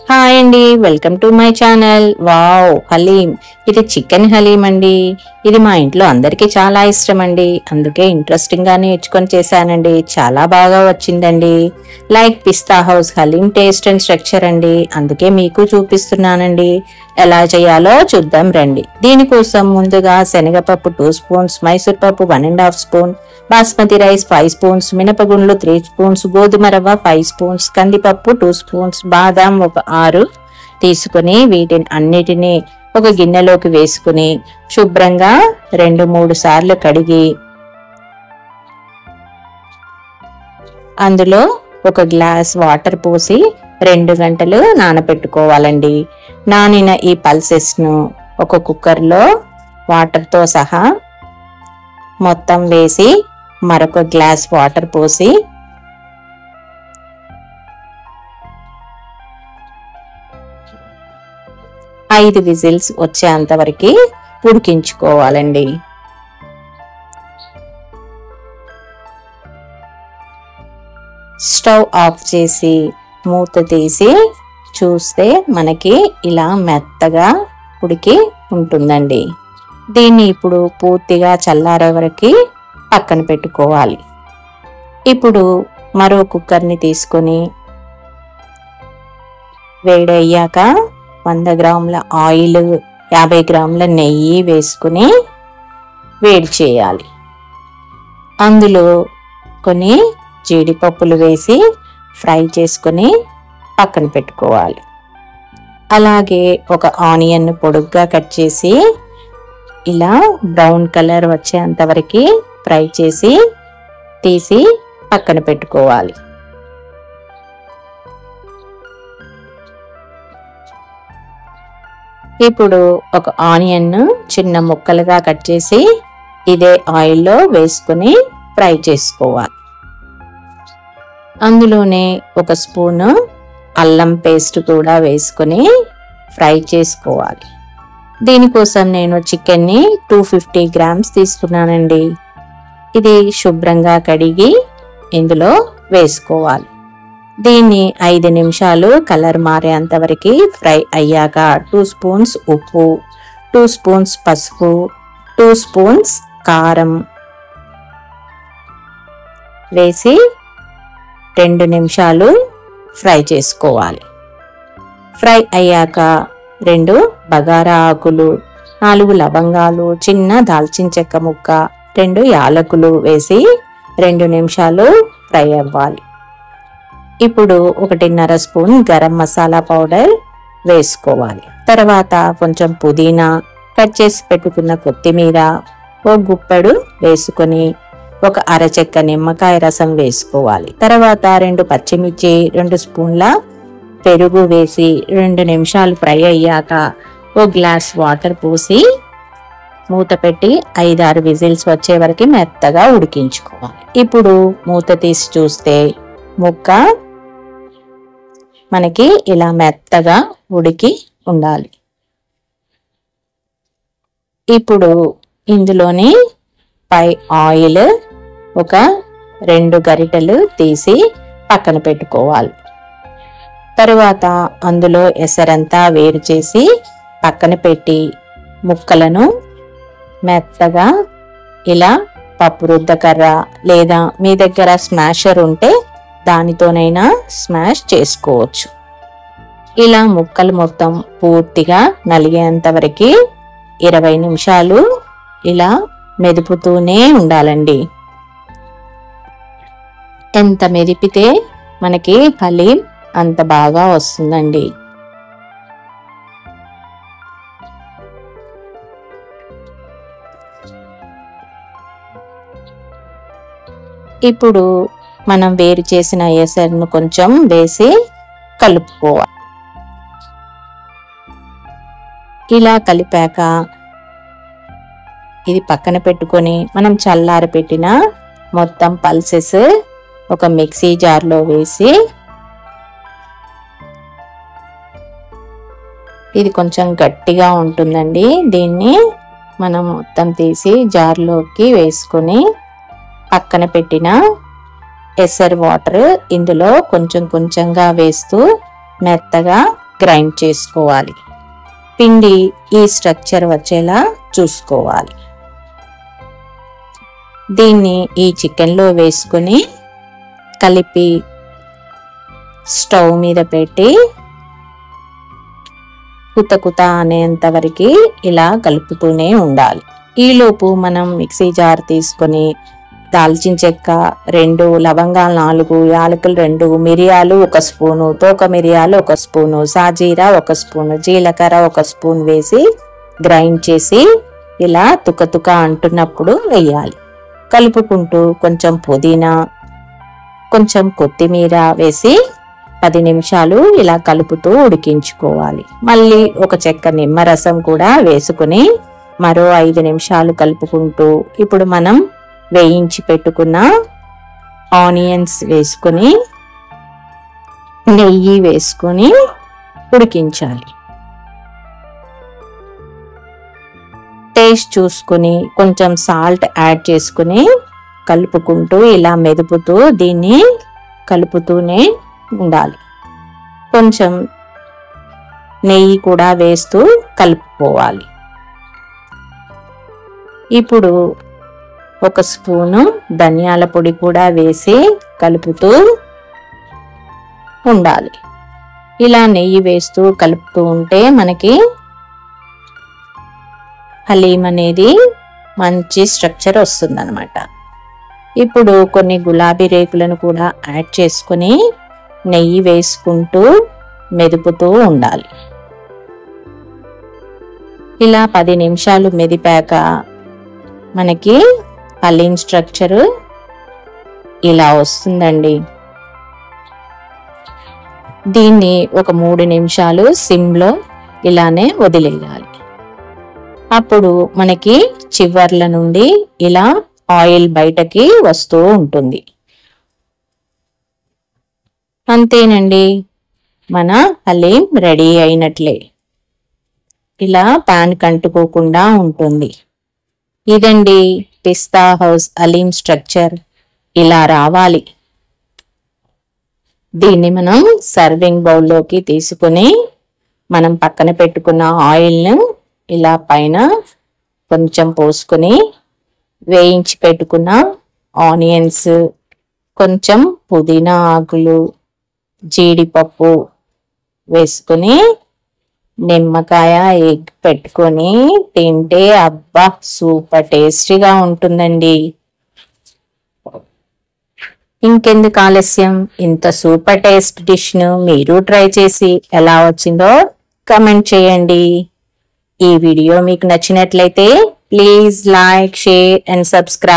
Hi అండి, welcome to my channel. Wow, haleem. ఇది chicken haleem అండి. ఇది మా ఇంట్లో అందరికీ చాలా ఇష్టం అండి. అందుకే ఇంట్రెస్టింగ్ గా నేర్చుకొని చేశానండి. చాలా బాగా వచ్చిందండి. Like pista house haleem taste and structure అండి. అందుకే మీకు చూపిస్తున్నానండి. ఎలా చేయాలో చూద్దాం రండి. దీనికోసం ముందుగా శనగపప్పు 2 స్పూన్స్, మైసూర్ పప్పు 1.5 స్పూన్, బాస్మతి రైస్ 5 స్పూన్స్, మినపగుండ్లు 3 స్పూన్స్, గోధుమ రవ్వ 5 స్పూన్స్, కందిపప్పు 2 స్పూన్స్, బాదాం ఒక 6 తీసుకుని వీటిని అన్నిటినీ ఒక గిన్నెలోకి వేసుకుని శుభ్రంగా 2-3 సార్లు కడిగి అందులో ఒక గ్లాస్ వాటర్ పోసి 2 గంటలు నానబెట్టుకోవాలండి. నానిన ఈ పల్సెస్ ను ఒక కుక్కర్లో వాటర్ తో సహా మొత్తం వేసి మరొక గ్లాస్ వాటర్ పోసి 5 విజిల్స్ వచ్చేంత వరకు ఉడికించుకోవాలండి. స్టవ్ ఆఫ్ చేసి మూత తీసి చూస్తే మనకి ఇలా మెత్తగా ఉడికి ఉంటుందండి. దీన్ని ఇప్పుడు పూర్తిగా చల్లారే వరకు పక్కన పెట్టుకోవాలి. ఇప్పుడు మరో కుక్కర్ని తీసుకొని వేడయ్యాక 100 గ్రాముల ఆయిల్, 50 గ్రాముల నెయ్యి వేసుకుని వేడి చేయాలి. అందులో కొన్ని జీడిపప్పులు వేసి ఫ్రై చేసుకుని పక్కన పెట్టుకోవాలి. అలాగే ఒక ఆనియన్ పొడుగ్గా కట్ చేసి ఇలా బ్రౌన్ కలర్ వచ్చేంత వరకు ఫ్రై చేసి తీసి పక్కన పెట్టుకోవాలి. ఇప్పుడు ఒక ఆనియన్ చిన్న ముక్కలుగా కట్ చేసి ఇదే ఆయిల్లో వేసుకుని ఫ్రై చేసుకోవాలి. అందులోనే ఒక స్పూను అల్లం పేస్ట్ కూడా వేసుకుని ఫ్రై చేసుకోవాలి. దీనికోసం నేను చికెన్ని 250 గ్రామ్స్ తీసుకున్నానండి. ఇది శుభ్రంగా కడిగి ఇందులో వేసుకోవాలి. దీన్ని 5 నిమిషాలు కలర్ మారేంత వరకు ఫ్రై అయ్యాక 2 స్పూన్స్ ఉప్పు, 2 స్పూన్స్ పసుపు, 2 స్పూన్స్ కారం వేసి 2 నిమిషాలు ఫ్రై చేసుకోవాలి. ఫ్రై అయ్యాక 2 బగారా ఆకులు, 4 లవంగాలు, చిన్న దాల్చిన చెక్క ముక్క, 2 యాలకులు వేసి 2 నిమిషాలు ఫ్రై అవ్వాలి. ఇప్పుడు 1.5 స్పూన్ గరం మసాలా పౌడర్ వేసుకోవాలి. తర్వాత కొంచెం పుదీనా, కట్ చేసి పెట్టుకున్న కొత్తిమీర, ఓ గుప్పెడు వేసుకొని ఒక అరచెక్క నిమ్మకాయ రసం వేసుకోవాలి. తర్వాత 2 పచ్చిమిర్చి, 2 స్పూన్ల పెరుగు వేసి 2 నిమిషాలు ఫ్రై అయ్యాక ఓ గ్లాస్ వాటర్ పోసి మూత పెట్టి 5-6 విజిల్స్ వచ్చే వరకు మెత్తగా ఉడికించుకోవాలి. ఇప్పుడు మూత తీసి చూస్తే ముక్క మనకి ఇలా మెత్తగా ఉడికి ఉండాలి. ఇప్పుడు ఇందులోని పై ఆయిల్ ఒక 2 గరిటెలు తీసి పక్కన పెట్టుకోవాలి. తరువాత అందులో ఎసరంతా వేరు చేసి పక్కన పెట్టి ముక్కలను మెత్తగా ఇలా పప్పు రుద్దకర్ర లేదా మీ దగ్గర స్మాషర్ ఉంటే దానితోనైనా స్మాష్ చేసుకోవచ్చు. ఇలా ముక్కలు మొత్తం పూర్తిగా నలిగేంత వరకు 20 నిమిషాలు ఇలా మెదుపుతూనే ఉండాలండి. ఎంత మెదిపితే మనకి హలీం అంత బాగా వస్తుందండి. ఇప్పుడు మనం వేరు చేసిన ఎసరును కొంచెం వేసి కలుపుకోవాలి. ఇలా కలిపాక ఇది పక్కన పెట్టుకొని మనం చల్లారి పెట్టిన మొత్తం పల్సెస్ ఒక మిక్సీ జార్లో వేసి ఇది కొంచెం గట్టిగా ఉంటుందండి. దీన్ని మనం మొత్తం తీసి జార్లోకి వేసుకొని పక్కన పెట్టిన ఎసరు వాటర్ ఇందులో కొంచెం కొంచెంగా వేస్తూ మెత్తగా గ్రైండ్ చేసుకోవాలి. పిండి ఈ స్ట్రక్చర్ వచ్చేలా చూసుకోవాలి. దీన్ని ఈ చికెన్లో వేసుకొని కలిపి స్టవ్ మీద పెట్టి కుత అనేంత వరకు ఇలా కలుపుతూనే ఉండాలి. ఈలోపు మనం మిక్సీ జార్ తీసుకొని దాల్చిన చెక్క 2, లవంగాలు 4, యాలకులు 2, మిరియాలు 1 స్పూను, తోక మిరియాలు 1 స్పూను, సాజీరా 1 స్పూను, జీలకర్ర 1 స్పూన్ వేసి గ్రైండ్ చేసి ఇలా తుక అంటున్నప్పుడు వేయాలి. కలుపుకుంటూ కొంచెం పుదీనా, కొంచెం కొత్తిమీర వేసి 10 నిమిషాలు ఇలా కలుపుతూ ఉడికించుకోవాలి. మళ్ళీ ఒక చెక్క నిమ్మరసం కూడా వేసుకుని మరో 5 నిమిషాలు కలుపుకుంటూ ఇప్పుడు మనం వేయించి పెట్టుకున్న ఆనియన్స్ వేసుకొని నెయ్యి వేసుకొని ఉడికించాలి. టేస్ట్ చూసుకొని కొంచెం సాల్ట్ యాడ్ చేసుకుని కలుపుకుంటూ ఇలా మెదుపుతూ దీన్ని కలుపుతూనే ఉండాలి. కొంచెం నెయ్యి కూడా వేస్తూ కలుపుకోవాలి. ఇప్పుడు 1 స్పూను ధనియాల పొడి కూడా వేసి కలుపుతూ ఉండాలి. ఇలా నెయ్యి వేస్తూ కలుపుతూ ఉంటే మనకి హలీం అనేది మంచి స్ట్రక్చర్ వస్తుందన్నమాట. ఇప్పుడు కొన్ని గులాబీ రేకులను కూడా యాడ్ చేసుకొని నెయ్యి వేసుకుంటూ మెదుపుతూ ఉండాలి. ఇలా 10 నిమిషాలు మెదిపాక మనకి హలీం స్ట్రక్చర్ ఇలా వస్తుందండి. దీన్ని ఒక 3 నిమిషాలు సిమ్లో ఇలానే వదిలేయాలి. అప్పుడు మనకి చివర్ల నుండి ఇలా ఆయిల్ బయటకి వస్తూ ఉంటుంది. అంతేనండి, మన హలీం రెడీ అయినట్లే. ఇలా పాన్ కంటుకోకుండా ఉంటుంది. ఇదండి పిస్తా హౌస్ హలీం స్ట్రక్చర్. ఇలా రావాలి. దీన్ని మనం సర్వింగ్ బౌల్లోకి తీసుకుని మనం పక్కన పెట్టుకున్న ఆయిల్ను ఇలా పైన కొంచెం పోసుకొని వేయించి పెట్టుకున్న ఆనియన్స్, కొంచెం పుదీనా ఆకులు, జీడిపప్పు వేసుకొని నిమ్మకాయ ఎగ్ పెట్టుకొని తింటే అబ్బా సూపర్ టేస్టీగా ఉంటుందండి. ఇంకెందుకు ఆలస్యం, ఇంత సూపర్ టేస్ట్ డిష్ ను మీరు ట్రై చేసి ఎలా వచ్చిందో కమెంట్ చేయండి. ఈ వీడియో మీకు నచ్చినట్లయితే please like, share and subscribe.